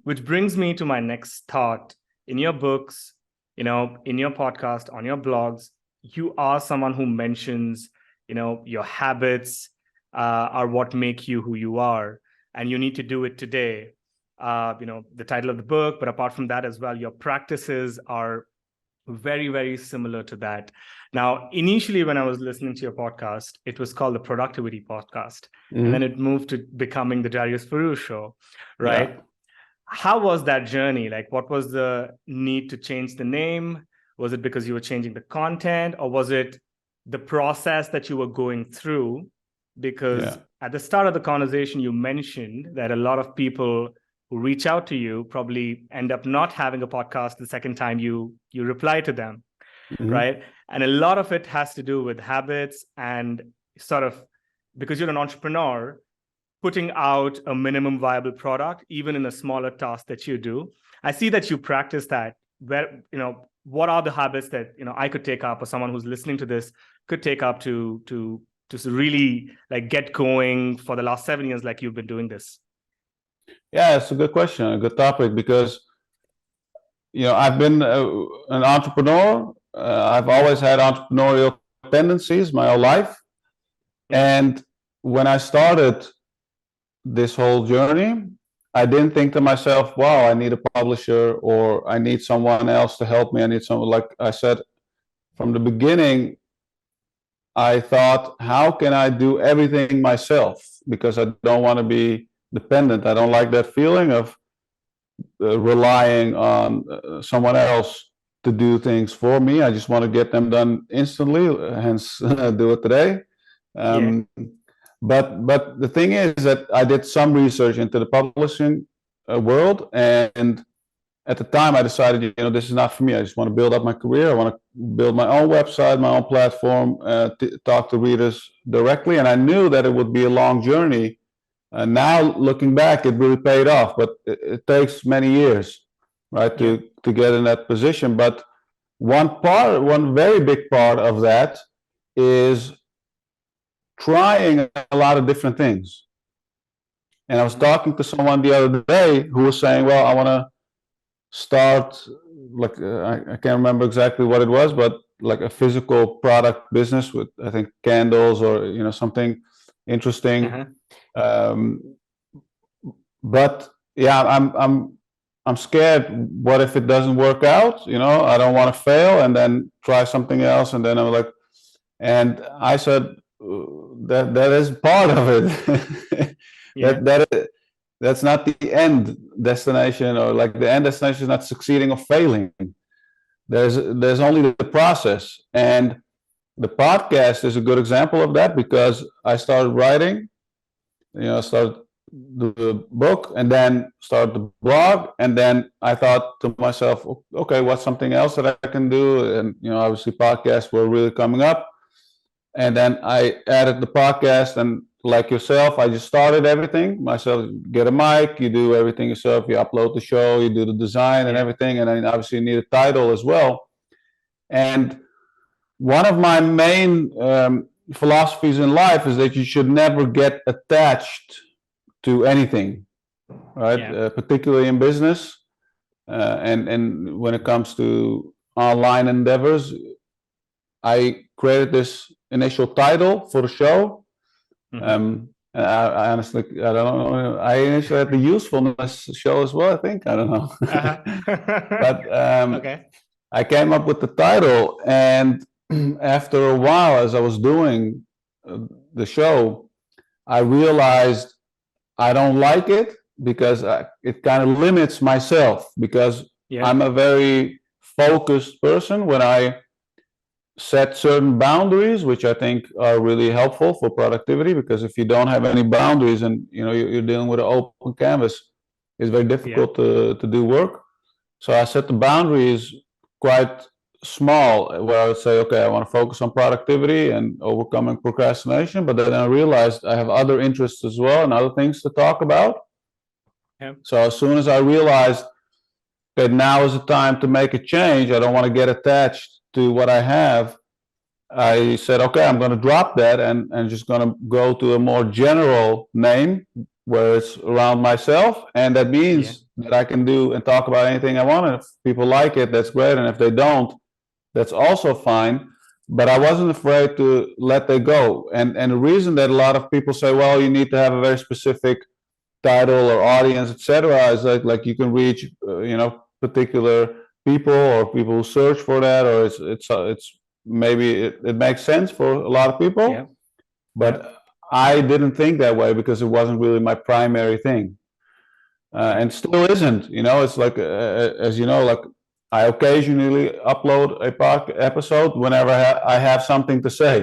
which brings me to my next thought. In your books, in your podcast, on your blogs, you are someone who mentions, your habits are what make you who you are, and you need to do it today. The title of the book, but apart from that as well, your practices are very, very similar to that. Now, initially, when I was listening to your podcast, it was called the Productivity Podcast. And then it moved to becoming the Darius Foroux Show, right? Yeah. How was that journey? Like, what was the need to change the name? Was it because you were changing the content, or was it the process that you were going through? Because at the start of the conversation, you mentioned that a lot of people who reach out to you probably end up not having a podcast the second time you reply to them, right? And a lot of it has to do with habits and sort of, because you're an entrepreneur, putting out a minimum viable product, even in a smaller task that you do. I see that you practice that. Where, what are the habits that, I could take up, or someone who's listening to this could take up to really like get going for the last 7 years, like you've been doing this? Yeah, it's a good question, a good topic, because I've been an entrepreneur. I've always had entrepreneurial tendencies my whole life. And when I started this whole journey, I didn't think to myself, wow, I need a publisher, or I need someone else to help me. I need someone, like I said from the beginning, I thought, how can I do everything myself? Because I don't want to be dependent. I don't like that feeling of relying on someone else to do things for me. I just want to get them done instantly, hence do it today. But the thing is that I did some research into the publishing world, and at the time I decided, this is not for me. I just want to build up my career. I want to build my own website, my own platform, talk to readers directly. And I knew that it would be a long journey. Now looking back, it really paid off, but it takes many years, right, to get in that position. But one very big part of that is trying a lot of different things. And I was talking to someone the other day who was saying, well, I want to start, like, I can't remember exactly what it was, but like a physical product business with, I think, candles or, something interesting. But yeah, I'm scared. What if it doesn't work out? I don't want to fail and then try something else. And then I'm like, and I said, that is part of it. That's not the end destination, or like the end destination is not succeeding or failing. There's only the process. And the podcast is a good example of that, because I started writing, I started the book and then started the blog. And then I thought to myself, okay, what's something else that I can do? And, obviously podcasts were really coming up. And then I added the podcast, and like yourself, I just started everything myself. Get a mic, you do everything yourself, you upload the show, you do the design and everything. And then obviously you need a title as well. And one of my main philosophies in life is that you should never get attached to anything, right? Particularly in business, and when it comes to online endeavors. I created this initial title for the show. And I honestly, I don't know. I initially had the usefulness show as well, I think. I don't know. But I came up with the title, and after a while, as I was doing the show, I realized I don't like it, because it kind of limits myself, because I'm a very focused person. When I set certain boundaries, which I think are really helpful for productivity, because if you don't have any boundaries and you're dealing with an open canvas, it's very difficult to do work. So I set the boundaries quite small, where I would say, okay, I want to focus on productivity and overcoming procrastination, but then I realized I have other interests as well and other things to talk about. So as soon as I realized that now is the time to make a change, I don't want to get attached to what I have, I said, okay, I'm going to drop that and just going to go to a more general name, where it's around myself, and that means that I can do and talk about anything I want. And if people like it, that's great. And if they don't, that's also fine. But I wasn't afraid to let that go. And the reason that a lot of people say, well, you need to have a very specific title or audience, etc., is like you can reach particular people or people who search for that, or it's maybe it makes sense for a lot of people. But I didn't think that way because it wasn't really my primary thing, and still isn't. It's like as you know, like I occasionally upload a podcast episode whenever I have something to say.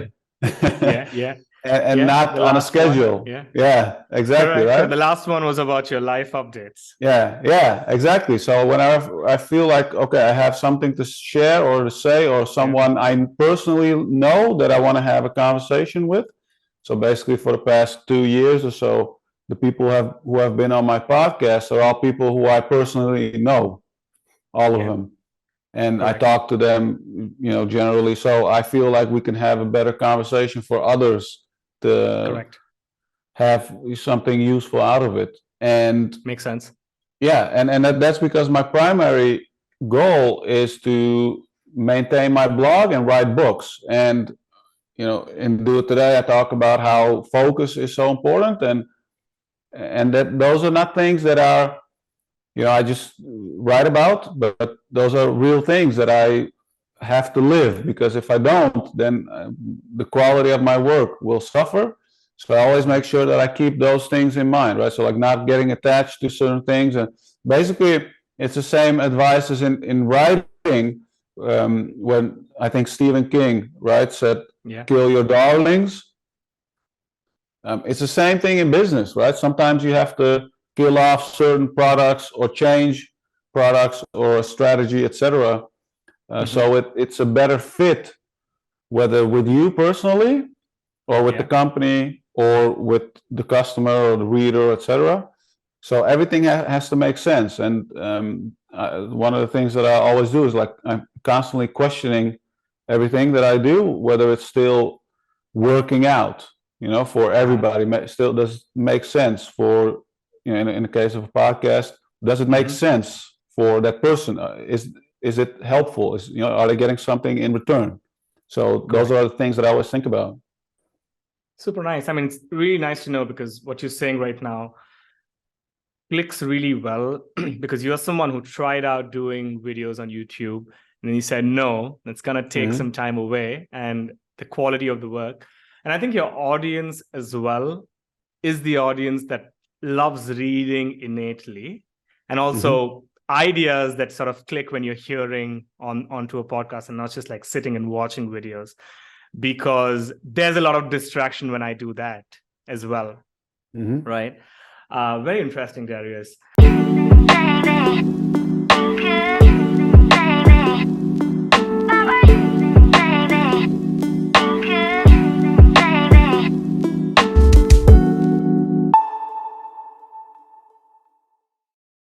And not on a schedule. Yeah, exactly. Correct. Right. The last one was about your life updates. Yeah, exactly. So whenever I feel like, okay, I have something to share or to say, or someone I personally know that I want to have a conversation with. So basically for the past 2 years or so, the people who have been on my podcast are all people who I personally know, all of them. And I talk to them, generally. So I feel like we can have a better conversation for others to have something useful out of it. And makes sense. Yeah, and that's because my primary goal is to maintain my blog and write books. And in Do It Today, I talk about how focus is so important, and that those are not things that are I just write about, but those are real things that I have to live, because if I don't, then the quality of my work will suffer. So I always make sure that I keep those things in mind, right? So like not getting attached to certain things. And basically it's the same advice as in writing, when I think Stephen King, right, said, kill your darlings. It's the same thing in business, right? Sometimes you have to kill off certain products or change products or a strategy, etc. So it's a better fit, whether with you personally or with the company or with the customer or the reader, etc. So everything has to make sense. And one of the things that I always do is like I'm constantly questioning everything that I do, whether it's still working out, for everybody. Still does it make sense for, in the case of a podcast, does it make sense for that person? Is it helpful? Are they getting something in return? So those are the things that I always think about. Super nice. I mean, it's really nice to know, because what you're saying right now clicks really well because you're someone who tried out doing videos on YouTube, and then you said, no, it's going to take some time away and the quality of the work. And I think your audience as well is the audience that loves reading innately, and also ideas that sort of click when you're hearing onto a podcast and not just like sitting and watching videos, because there's a lot of distraction when I do that as well. Right? Very interesting, Darius.